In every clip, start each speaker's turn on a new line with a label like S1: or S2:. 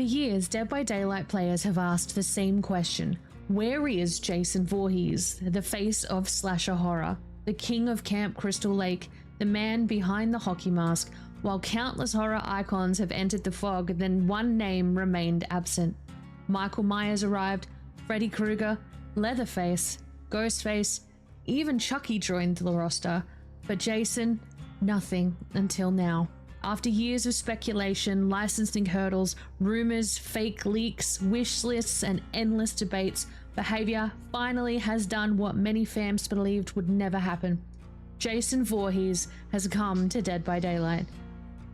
S1: years, Dead by Daylight players have asked the same question. Where is Jason Voorhees, the face of slasher horror, the king of Camp Crystal Lake, the man behind the hockey mask? While countless horror icons have entered the fog, then one name remained absent. Michael Myers arrived, Freddy Krueger, Leatherface, Ghostface, even Chucky joined the roster, but Jason, nothing until now. After years of speculation, licensing hurdles, rumors, fake leaks, wish lists, and endless debates, Behaviour finally has done what many fans believed would never happen. Jason Voorhees has come to Dead by Daylight,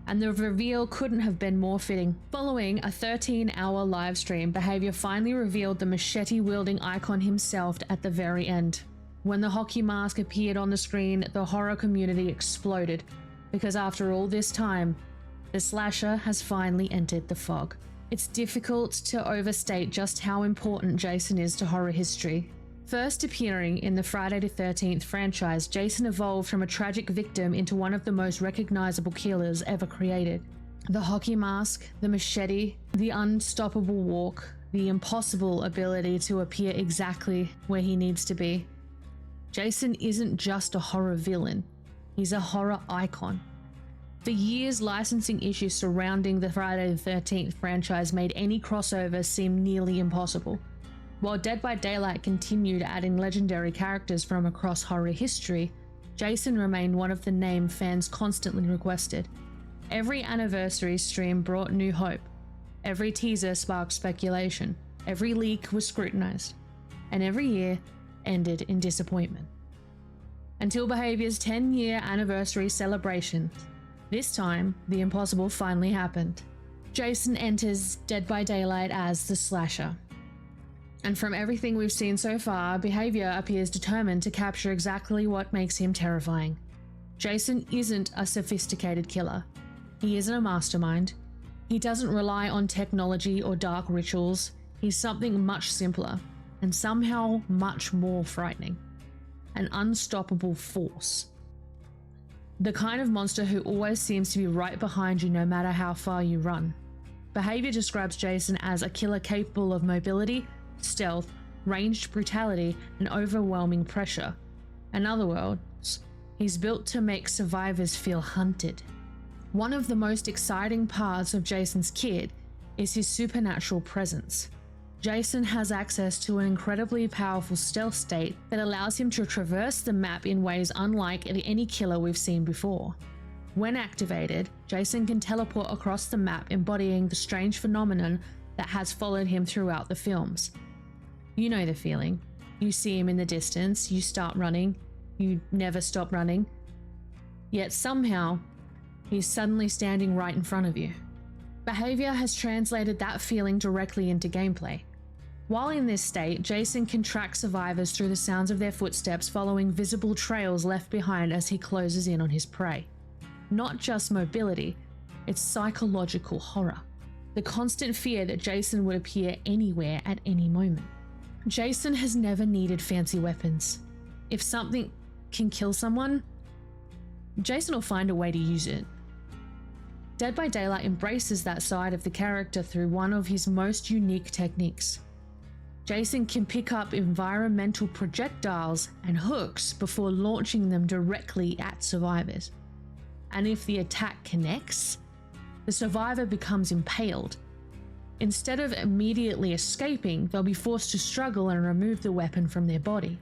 S1: and the reveal couldn't have been more fitting. Following a 13-hour live stream, Behaviour finally revealed the machete-wielding icon himself at the very end. When the hockey mask appeared on the screen, the horror community exploded, because after all this time, the slasher has finally entered the fog. It's difficult to overstate just how important Jason is to horror history. First appearing in the Friday the 13th franchise, Jason evolved from a tragic victim into one of the most recognizable killers ever created. The hockey mask, the machete, the unstoppable walk, the impossible ability to appear exactly where he needs to be. Jason isn't just a horror villain, he's a horror icon. For years, licensing issues surrounding the Friday the 13th franchise made any crossover seem nearly impossible. While Dead by Daylight continued adding legendary characters from across horror history, Jason remained one of the names fans constantly requested. Every anniversary stream brought new hope. Every teaser sparked speculation. Every leak was scrutinized. And every year ended in disappointment. Until Behaviour's 10-year anniversary celebrations, this time, the impossible finally happened. Jason enters Dead by Daylight as the slasher. And from everything we've seen so far, Behaviour appears determined to capture exactly what makes him terrifying. Jason isn't a sophisticated killer. He isn't a mastermind. He doesn't rely on technology or dark rituals. He's something much simpler, and somehow much more frightening. An unstoppable force. The kind of monster who always seems to be right behind you no matter how far you run. Behaviour describes Jason as a killer capable of mobility, stealth, ranged brutality, and overwhelming pressure. In other words, he's built to make survivors feel hunted. One of the most exciting parts of Jason's kit is his supernatural presence. Jason has access to an incredibly powerful stealth state that allows him to traverse the map in ways unlike any killer we've seen before. When activated, Jason can teleport across the map, embodying the strange phenomenon that has followed him throughout the films. You know the feeling. You see him in the distance, you start running, you never stop running, yet somehow he's suddenly standing right in front of you. Behaviour has translated that feeling directly into gameplay. While in this state, Jason can track survivors through the sounds of their footsteps, following visible trails left behind as he closes in on his prey. Not just mobility, it's psychological horror. The constant fear that Jason would appear anywhere at any moment. Jason has never needed fancy weapons. If something can kill someone, Jason will find a way to use it. Dead by Daylight embraces that side of the character through one of his most unique techniques. Jason can pick up environmental projectiles and hooks before launching them directly at survivors. And if the attack connects, the survivor becomes impaled. Instead of immediately escaping, they'll be forced to struggle and remove the weapon from their body.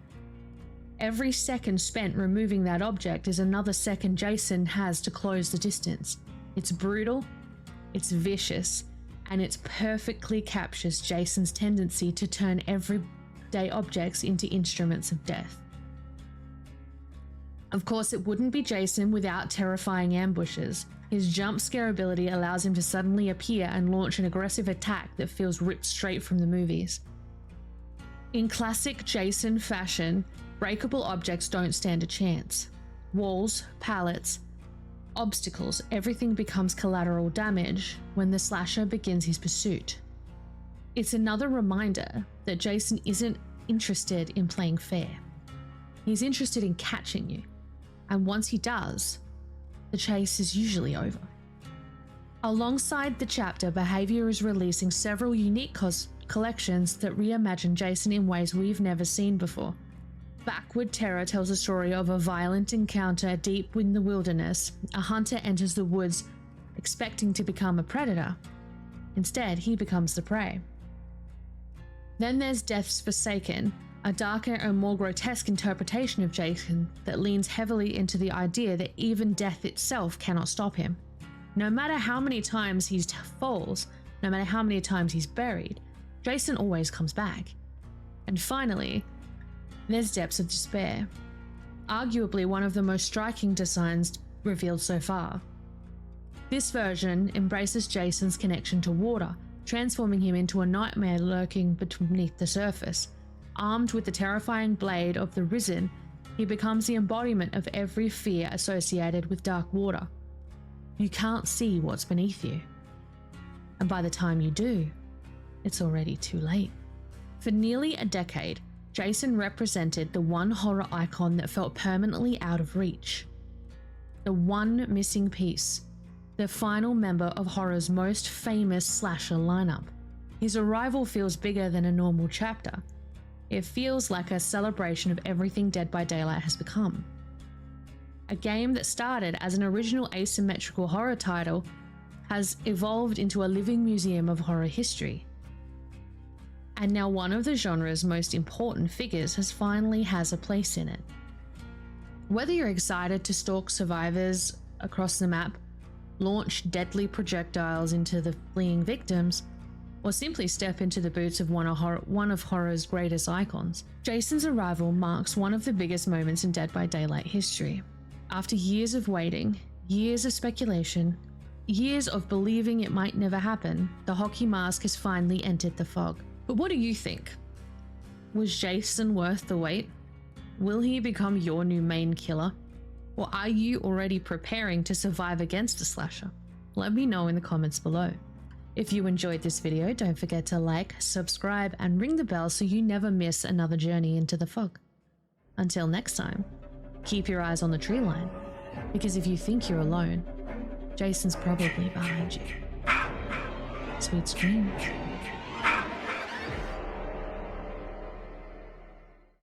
S1: Every second spent removing that object is another second Jason has to close the distance. It's brutal, it's vicious, and it perfectly captures Jason's tendency to turn everyday objects into instruments of death. Of course, it wouldn't be Jason without terrifying ambushes. His jump scare ability allows him to suddenly appear and launch an aggressive attack that feels ripped straight from the movies. In classic Jason fashion, breakable objects don't stand a chance. Walls, pallets, obstacles, everything becomes collateral damage when the slasher begins his pursuit. It's another reminder that Jason isn't interested in playing fair. He's interested in catching you, and once he does, the chase is usually over. Alongside the chapter, Behaviour is releasing several unique collections that reimagine Jason in ways we've never seen before. Backward Terror tells a story of a violent encounter deep in the wilderness. A hunter enters the woods expecting to become a predator. Instead, he becomes the prey. Then there's Death's Forsaken, a darker and more grotesque interpretation of Jason that leans heavily into the idea that even death itself cannot stop him. No matter how many times he falls, no matter how many times he's buried, Jason always comes back. And finally, there's Depths of Despair, arguably one of the most striking designs revealed so far. This version embraces Jason's connection to water, transforming him into a nightmare lurking beneath the surface. Armed with the terrifying blade of the Risen, he becomes the embodiment of every fear associated with dark water. You can't see what's beneath you. And by the time you do, it's already too late. For nearly a decade, Jason represented the one horror icon that felt permanently out of reach. The one missing piece, the final member of horror's most famous slasher lineup. His arrival feels bigger than a normal chapter. It feels like a celebration of everything Dead by Daylight has become. A game that started as an original asymmetrical horror title has evolved into a living museum of horror history. And now one of the genre's most important figures has a place in it. Whether you're excited to stalk survivors across the map, launch deadly projectiles into the fleeing victims, or simply step into the boots of one of horror's greatest icons, Jason's arrival marks one of the biggest moments in Dead by Daylight history. After years of waiting, years of speculation, years of believing it might never happen, the hockey mask has finally entered the fog. But what do you think? Was Jason worth the wait? Will he become your new main killer? Or are you already preparing to survive against a slasher? Let me know in the comments below. If you enjoyed this video, don't forget to like, subscribe, and ring the bell so you never miss another journey into the fog. Until next time, keep your eyes on the tree line, because if you think you're alone, Jason's probably behind you. Sweet dreams.